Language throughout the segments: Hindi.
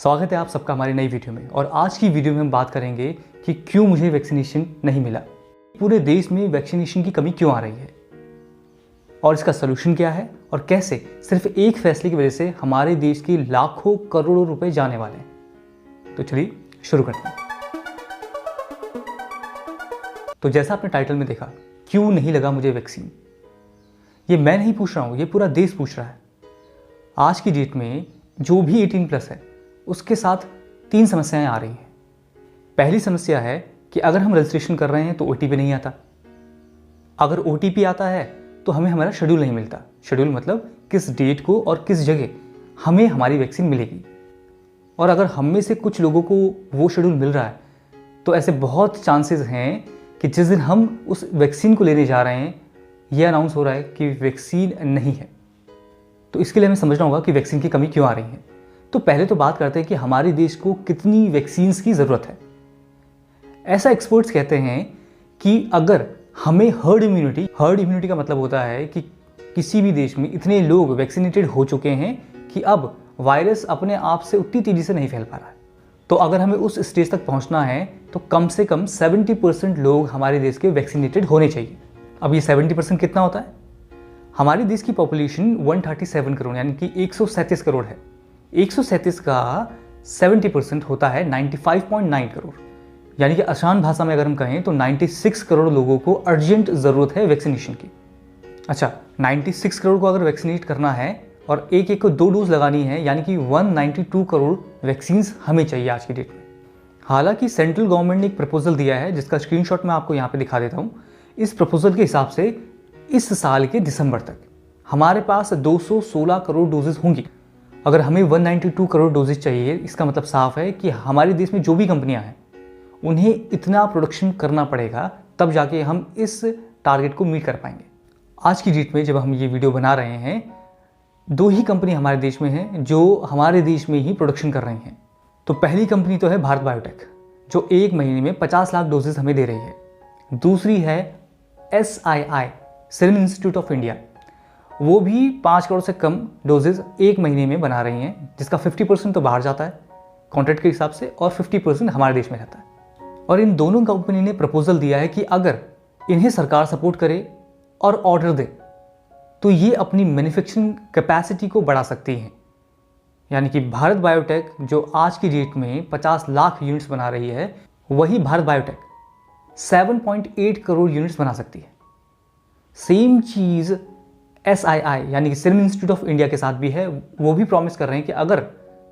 स्वागत है आप सबका हमारी नई वीडियो में। और आज की वीडियो में हम बात करेंगे कि क्यों मुझे वैक्सीनेशन नहीं मिला, पूरे देश में वैक्सीनेशन की कमी क्यों आ रही है और इसका सलूशन क्या है और कैसे सिर्फ एक फैसले की वजह से हमारे देश के लाखों करोड़ों रुपए जाने वाले हैं। तो चलिए शुरू करते हैं। तो जैसा आपने टाइटल में देखा, क्यों नहीं लगा मुझे वैक्सीन, ये मैं नहीं पूछ रहा हूं, ये पूरा देश पूछ रहा है। आज की डेट में जो भी 18+ है उसके साथ 3 समस्याएं आ रही हैं। पहली समस्या है कि अगर हम रजिस्ट्रेशन कर रहे हैं तो OTP नहीं आता। अगर OTP आता है तो हमें हमारा शेड्यूल नहीं मिलता। शेड्यूल मतलब किस डेट को और किस जगह हमें हमारी वैक्सीन मिलेगी। और अगर हम में से कुछ लोगों को वो शेड्यूल मिल रहा है तो ऐसे बहुत चांसेस हैं कि जिस दिन हम उस वैक्सीन को लेने जा रहे हैं यह अनाउंस हो रहा है कि वैक्सीन नहीं है। तो इसके लिए हमें समझना होगा कि वैक्सीन की कमी क्यों आ रही है। तो पहले तो बात करते हैं कि हमारे देश को कितनी वैक्सीन्स की ज़रूरत है। ऐसा एक्सपर्ट्स कहते हैं कि अगर हमें हर्ड इम्यूनिटी का मतलब होता है कि किसी भी देश में इतने लोग वैक्सीनेटेड हो चुके हैं कि अब वायरस अपने आप से उतनी तेज़ी से नहीं फैल पा रहा है। तो अगर हमें उस स्टेज तक पहुंचना है तो कम से कम 70% लोग हमारे देश के वैक्सीनेटेड होने चाहिए। अब ये 70% कितना होता है? हमारे देश की पॉपुलेशन 137 करोड़ यानी कि 137 करोड़ है। 137 का 70% होता है 95.9 करोड़, यानी कि आसान भाषा में अगर हम कहें तो 96 करोड़ लोगों को अर्जेंट ज़रूरत है वैक्सीनेशन की। अच्छा, 96 करोड़ को अगर वैक्सीनेट करना है और एक को 2 डोज लगानी है, यानी कि 192 करोड़ वैक्सीन्स हमें चाहिए आज की डेट में। हालांकि सेंट्रल गवर्नमेंट ने एक प्रपोजल दिया है जिसका स्क्रीनशॉट मैं आपको यहाँ पे दिखा देता हूँ। इस प्रपोजल के हिसाब से इस साल के दिसंबर तक हमारे पास 216 करोड़ डोजेज होंगी। अगर हमें 192 करोड़ डोजेज चाहिए, इसका मतलब साफ है कि हमारे देश में जो भी कंपनियां हैं उन्हें इतना प्रोडक्शन करना पड़ेगा, तब जाके हम इस टारगेट को मीट कर पाएंगे। आज की डेट में जब हम ये वीडियो बना रहे हैं 2 ही कंपनी हमारे देश में हैं जो हमारे देश में ही प्रोडक्शन कर रही हैं। तो पहली कंपनी तो है भारत बायोटेक जो 1 महीने में 50 लाख डोजेज हमें दे रही है। दूसरी है SII serum institute of India, वो भी 5 करोड़ से कम डोजेज 1 महीने में बना रही हैं, जिसका 50% तो बाहर जाता है कॉन्ट्रैक्ट के हिसाब से और 50% हमारे देश में रहता है। और इन दोनों कंपनी ने प्रपोजल दिया है कि अगर इन्हें सरकार सपोर्ट करे और ऑर्डर दे तो ये अपनी मैन्युफैक्चरिंग कैपेसिटी को बढ़ा सकती हैं। यानी कि भारत बायोटेक जो आज की डेट में 50 लाख यूनिट्स बना रही है, वही भारत बायोटेक 7.8 करोड़ यूनिट्स बना सकती है। सेम चीज़ SII यानी कि सीरम इंस्टीट्यूट ऑफ इंडिया के साथ भी है। वो भी प्रॉमिस कर रहे हैं कि अगर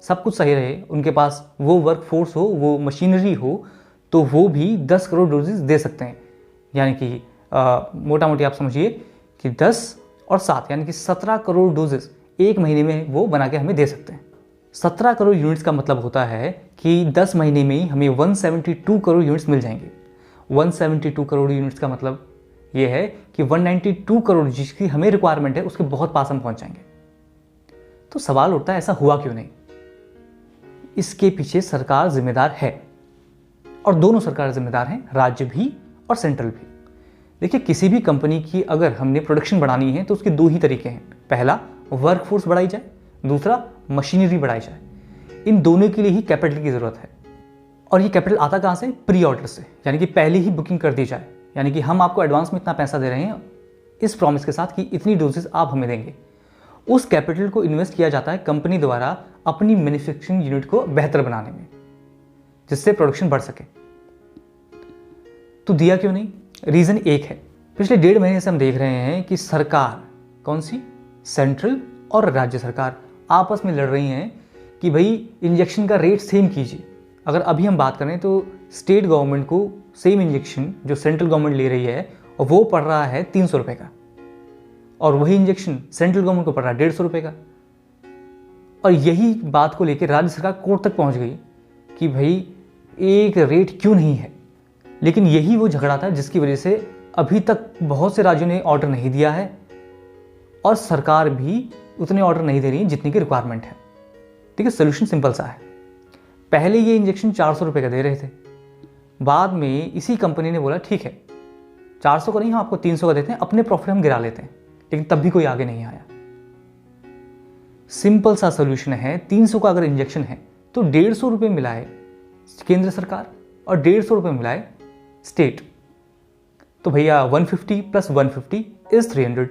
सब कुछ सही रहे, उनके पास वो वर्क फोर्स हो, वो मशीनरी हो, तो वो भी 10 करोड़ डोजेज दे सकते हैं। यानी कि मोटा मोटी आप समझिए कि 10 और 7 यानी कि 17 करोड़ डोजेज 1 महीने में वो बना के हमें दे सकते हैं। 17 करोड़ यूनिट्स का मतलब होता है कि 10 महीने में ही हमें 172 करोड़ यूनिट्स मिल जाएंगे। 172 करोड़ यूनिट्स का मतलब ये है कि 192 करोड़ जिसकी हमें रिक्वायरमेंट है उसके बहुत पास हम पहुंच जाएंगे। तो सवाल उठता है ऐसा हुआ क्यों नहीं? इसके पीछे सरकार जिम्मेदार है और दोनों सरकार जिम्मेदार हैं, राज्य भी और सेंट्रल भी। देखिए, किसी भी कंपनी की अगर हमने प्रोडक्शन बढ़ानी है तो उसके 2 ही तरीके हैं। पहला, वर्कफोर्स बढ़ाई जाए, दूसरा मशीनरी बढ़ाई जाए। इन दोनों के लिए ही कैपिटल की ज़रूरत है। और ये कैपिटल आता कहाँ से? प्री ऑर्डर से, यानी कि पहले ही बुकिंग कर दी जाए। यानी कि हम आपको एडवांस में इतना पैसा दे रहे हैं इस प्रॉमिस के साथ कि इतनी डोजेस आप हमें देंगे। उस कैपिटल को इन्वेस्ट किया जाता है कंपनी द्वारा अपनी मैन्युफैक्चरिंग यूनिट को बेहतर बनाने में, जिससे प्रोडक्शन बढ़ सके। तो दिया क्यों नहीं? रीज़न एक है, पिछले 1.5 महीने से हम देख रहे हैं कि सरकार, कौन सी? सेंट्रल और राज्य सरकार आपस में लड़ रही हैं कि भाई इंजेक्शन का रेट सेम कीजिए। अगर अभी हम बात करें तो स्टेट गवर्नमेंट को सेम इंजेक्शन जो सेंट्रल गवर्नमेंट ले रही है वो पड़ रहा है 300 रुपये का, और वही इंजेक्शन सेंट्रल गवर्नमेंट को पड़ रहा है 150 रुपये का। और यही बात को लेकर राज्य सरकार कोर्ट तक पहुंच गई कि भाई एक रेट क्यों नहीं है। लेकिन यही वो झगड़ा था जिसकी वजह से अभी तक बहुत से राज्यों ने ऑर्डर नहीं दिया है और सरकार भी उतने ऑर्डर नहीं दे रही है जितनी की रिक्वायरमेंट है। ठीक है, सोल्यूशन सिंपल सा है। पहले ये इंजेक्शन 400 रुपये का दे रहे थे, बाद में इसी कंपनी ने बोला ठीक है 400 का नहीं, हम आपको 300 का देते हैं, अपने प्रॉफिट हम गिरा लेते हैं। लेकिन तब भी कोई आगे नहीं आया। सिंपल सा सोल्यूशन है, 300 का अगर इंजेक्शन है तो 150 रुपये मिलाए केंद्र सरकार और 150 रुपये मिलाए स्टेट, तो भैया 150 + 150 = 300।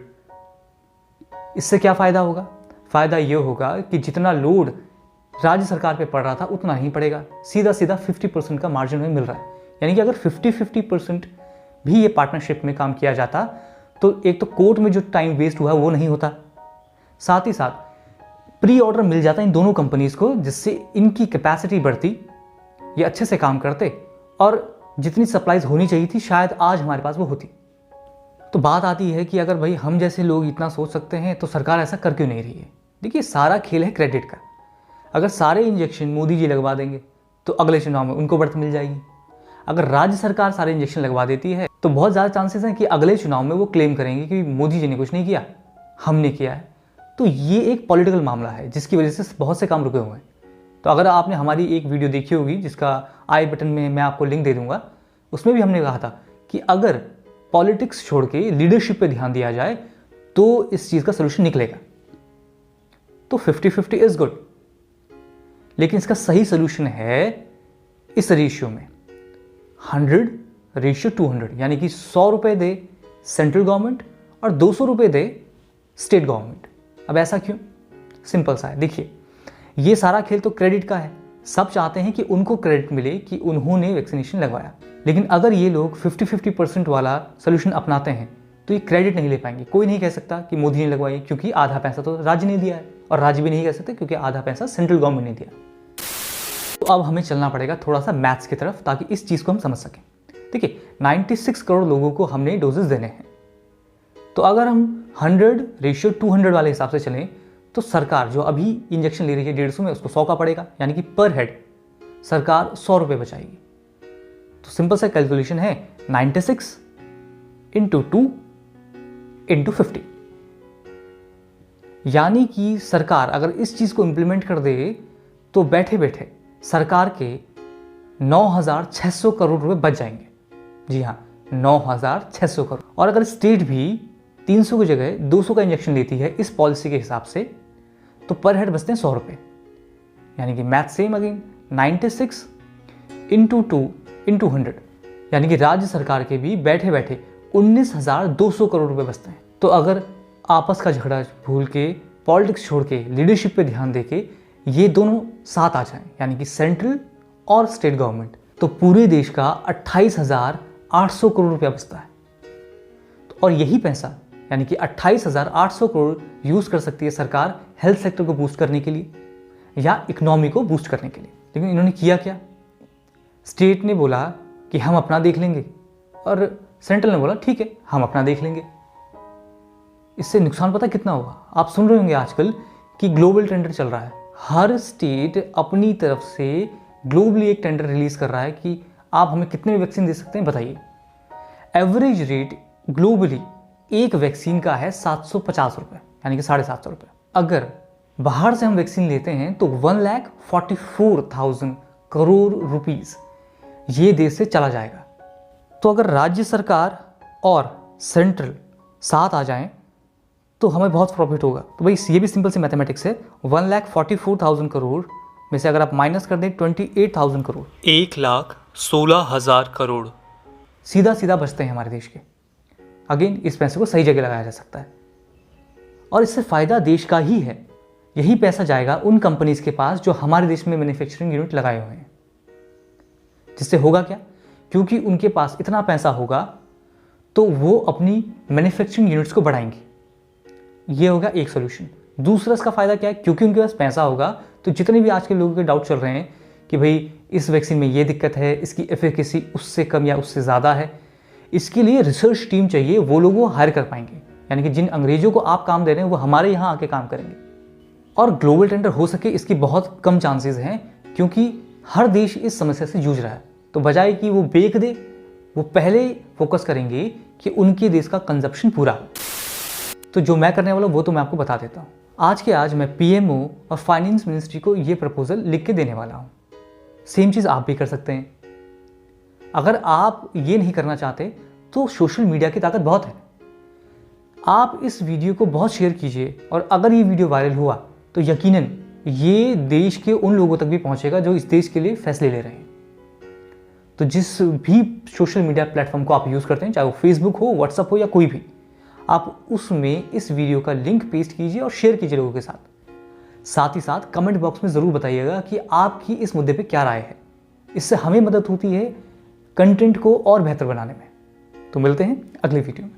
इससे क्या फ़ायदा होगा? फ़ायदा ये होगा कि जितना लोड राज्य सरकार पे पड़ रहा था उतना ही पड़ेगा, सीधा सीधा 50% का मार्जिन हमें मिल रहा है। यानी कि अगर 50-50% भी ये पार्टनरशिप में काम किया जाता तो एक तो कोर्ट में जो टाइम वेस्ट हुआ वो नहीं होता, साथ ही साथ प्री ऑर्डर मिल जाता इन दोनों कंपनीज को, जिससे इनकी कैपेसिटी बढ़ती, ये अच्छे से काम करते और जितनी सप्लाईज होनी चाहिए थी शायद आज हमारे पास वो होती। तो बात आती है कि अगर भाई हम जैसे लोग इतना सोच सकते हैं तो सरकार ऐसा कर क्यों नहीं रही है? देखिए, सारा खेल है क्रेडिट का। अगर सारे इंजेक्शन मोदी जी लगवा देंगे तो अगले चुनाव में उनको बढ़त मिल जाएगी। अगर राज्य सरकार सारे इंजेक्शन लगवा देती है तो बहुत ज़्यादा चांसेस हैं कि अगले चुनाव में वो क्लेम करेंगे कि मोदी जी ने कुछ नहीं किया, हमने किया है। तो ये एक पॉलिटिकल मामला है जिसकी वजह से बहुत से काम रुके हुए हैं। तो अगर आपने हमारी एक वीडियो देखी होगी जिसका आई बटन में मैं आपको लिंक दे दूंगा, उसमें भी हमने कहा था कि अगर पॉलिटिक्स छोड़ के लीडरशिप पे ध्यान दिया जाए तो इस चीज़ का सोल्यूशन निकलेगा। तो 50-50 इज़ गुड, लेकिन इसका सही सोल्यूशन है इस रेशियो में 100:200, यानी कि 100 रुपये दे सेंट्रल गवर्नमेंट और 200 रुपये दे स्टेट गवर्नमेंट। अब ऐसा क्यों? सिंपल सा है। देखिए, ये सारा खेल तो क्रेडिट का है। सब चाहते हैं कि उनको क्रेडिट मिले कि उन्होंने वैक्सीनेशन लगवाया, लेकिन अगर ये लोग 50-50% वाला सोल्यूशन अपनाते हैं तो ये क्रेडिट नहीं ले पाएंगे। कोई नहीं कह सकता कि मोदी ने लगवाई क्योंकि आधा पैसा तो राज्य ने दिया है, और राज्य भी नहीं कह सकते क्योंकि आधा पैसा सेंट्रल गवर्नमेंट ने दिया। तो अब हमें चलना पड़ेगा थोड़ा सा मैथ्स की तरफ ताकि इस चीज़ को हम समझ सकें। देखिए, 96 करोड़ लोगों को हमने डोजेस देने हैं, तो अगर हम 100:200 वाले हिसाब से चलें तो सरकार जो अभी इंजेक्शन ले रही है 150 में, उसको 100 का पड़ेगा, यानी कि पर हेड सरकार 100 रुपये बचाएगी। तो सिंपल सा कैलकुलेशन है 96 × 2 × 50, यानी कि सरकार अगर इस चीज़ को इम्प्लीमेंट कर दे तो बैठे बैठे सरकार के 9,600 करोड़ रुपए बच जाएंगे। जी हाँ, 9,600 करोड़। और अगर स्टेट भी 300 की जगह 200 का इंजेक्शन लेती है इस पॉलिसी के हिसाब से, तो पर हेड बचते हैं 100 रुपये, यानी कि मैथ सेम अगेन 96 × 2 × 100, यानी कि राज्य सरकार के भी बैठे बैठे 19,200 करोड़ रुपए बचते हैं। तो अगर आपस का झगड़ा भूल के, पॉलिटिक्स छोड़ के, लीडरशिप पे ध्यान दे के ये दोनों साथ आ जाएं, यानी कि सेंट्रल और स्टेट गवर्नमेंट, तो पूरे देश का 28,800 करोड़ रुपया बचता है। और यही पैसा, यानी कि 28,800 करोड़ यूज़ कर सकती है सरकार हेल्थ सेक्टर को बूस्ट करने के लिए या इकोनॉमी को बूस्ट करने के लिए। लेकिन इन्होंने किया क्या? स्टेट ने बोला कि हम अपना देख लेंगे और सेंट्रल ने बोला ठीक है हम अपना देख लेंगे। इससे नुकसान पता कितना होगा? आप सुन रहे होंगे आजकल कि ग्लोबल टेंडर चल रहा है। हर स्टेट अपनी तरफ से ग्लोबली एक टेंडर रिलीज कर रहा है कि आप हमें कितने वैक्सीन दे सकते हैं बताइए। एवरेज रेट ग्लोबली एक वैक्सीन का है 750 रुपये, यानी कि 750 रुपये। अगर बाहर से हम वैक्सीन लेते हैं तो 1,44,000 करोड़ रुपीस ये देश से चला जाएगा। तो अगर राज्य सरकार और सेंट्रल साथ आ जाएं तो हमें बहुत प्रॉफिट होगा। तो भाई ये भी सिंपल सी मैथमेटिक्स है। 1,44,000 करोड़ में से अगर आप माइनस कर दें 28,000 करोड़, 1,16,000 करोड़ सीधा सीधा बचते हैं हमारे देश के। अगेन इस पैसे को सही जगह लगाया जा सकता है और इससे फ़ायदा देश का ही है। यही पैसा जाएगा उन कंपनीज के पास जो हमारे देश में मैन्युफैक्चरिंग यूनिट लगाए हुए हैं। जिससे होगा क्या? क्योंकि उनके पास इतना पैसा होगा तो वो अपनी मैन्युफैक्चरिंग यूनिट्स को बढ़ाएंगे। ये होगा एक सोल्यूशन। दूसरा इसका फ़ायदा क्या है? क्योंकि उनके पास पैसा होगा तो जितने भी आज के लोगों के डाउट चल रहे हैं कि भाई इस वैक्सीन में ये दिक्कत है, इसकी एफिकेसी उससे कम या उससे ज़्यादा है, इसके लिए रिसर्च टीम चाहिए, वो लोग वो हायर कर पाएंगे। यानी कि जिन अंग्रेजों को आप काम दे रहे हैं वो हमारे यहाँ आके काम करेंगे। और ग्लोबल टेंडर हो सके इसकी बहुत कम चांसेस हैं क्योंकि हर देश इस समस्या से जूझ रहा है। तो बजाय कि वो बेच दे, वो पहले फोकस करेंगे कि उनके देश का कंजप्शन पूरा हो। तो जो मैं करने वाला हूँ वो तो मैं आपको बता देता हूँ। आज के आज मैं पीएमओ और फाइनेंस मिनिस्ट्री को ये प्रपोजल लिख के देने वाला हूँ। सेम चीज़ आप भी कर सकते हैं। अगर आप ये नहीं करना चाहते तो सोशल मीडिया की ताकत बहुत है। आप इस वीडियो को बहुत शेयर कीजिए और अगर ये वीडियो वायरल हुआ तो यकीनन ये देश के उन लोगों तक भी पहुंचेगा जो इस देश के लिए फैसले ले रहे हैं। तो जिस भी सोशल मीडिया प्लेटफॉर्म को आप यूज़ करते हैं, चाहे वो फेसबुक हो, व्हाट्सअप हो या कोई भी, आप उसमें इस वीडियो का लिंक पेस्ट कीजिए और शेयर कीजिए लोगों के साथ ही साथ कमेंट बॉक्स में ज़रूर बताइएगा कि आपकी इस मुद्दे पे क्या राय है। इससे हमें मदद होती है कंटेंट को और बेहतर बनाने में। तो मिलते हैं अगली वीडियो में।